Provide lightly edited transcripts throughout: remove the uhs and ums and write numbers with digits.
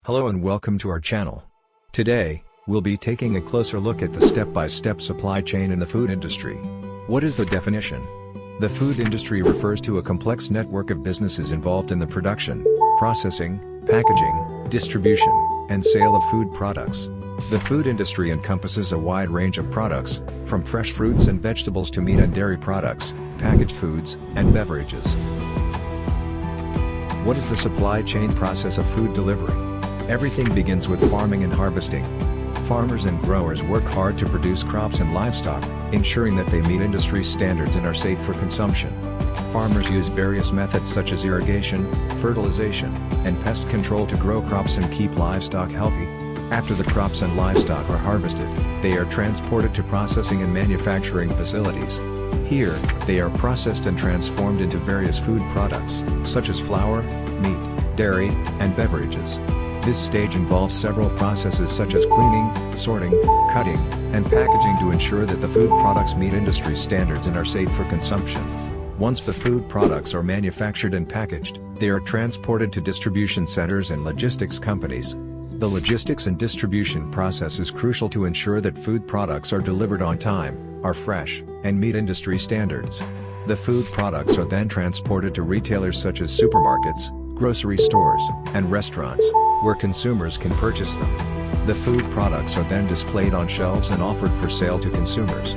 Hello and welcome to our channel. Today, we'll be taking a closer look at the step-by-step supply chain in the food industry. What is the definition? The food industry refers to a complex network of businesses involved in the production, processing, packaging, distribution, and sale of food products. The food industry encompasses a wide range of products, from fresh fruits and vegetables to meat and dairy products, packaged foods, and beverages. What is the supply chain process of food delivery? Everything begins with farming and harvesting. Farmers and growers work hard to produce crops and livestock, ensuring that they meet industry standards and are safe for consumption. Farmers use various methods such as irrigation, fertilization, and pest control to grow crops and keep livestock healthy. After the crops and livestock are harvested, they are transported to processing and manufacturing facilities. Here, they are processed and transformed into various food products, such as flour, meat, dairy, and beverages. This stage involves several processes such as cleaning, sorting, cutting, and packaging to ensure that the food products meet industry standards and are safe for consumption. Once the food products are manufactured and packaged, they are transported to distribution centers and logistics companies. The logistics and distribution process is crucial to ensure that food products are delivered on time, are fresh, and meet industry standards. The food products are then transported to retailers such as supermarkets, grocery stores, and restaurants, where consumers can purchase them. The food products are then displayed on shelves and offered for sale to consumers.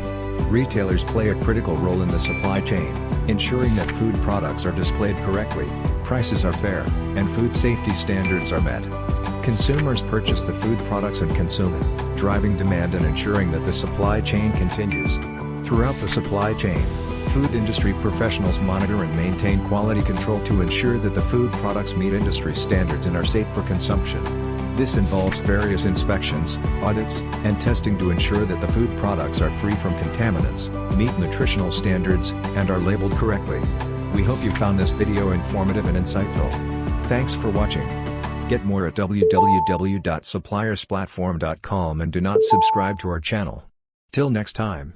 Retailers play a critical role in the supply chain, ensuring that food products are displayed correctly, prices are fair, and food safety standards are met. Consumers purchase the food products and consume it, driving demand and ensuring that the supply chain continues. Throughout the supply chain, food industry professionals monitor and maintain quality control to ensure that the food products meet industry standards and are safe for consumption. This involves various inspections, audits, and testing to ensure that the food products are free from contaminants, meet nutritional standards, and are labeled correctly. We hope you found this video informative and insightful. Thanks for watching. Get more at www.suppliersplatform.com and do not subscribe to our channel. Till next time.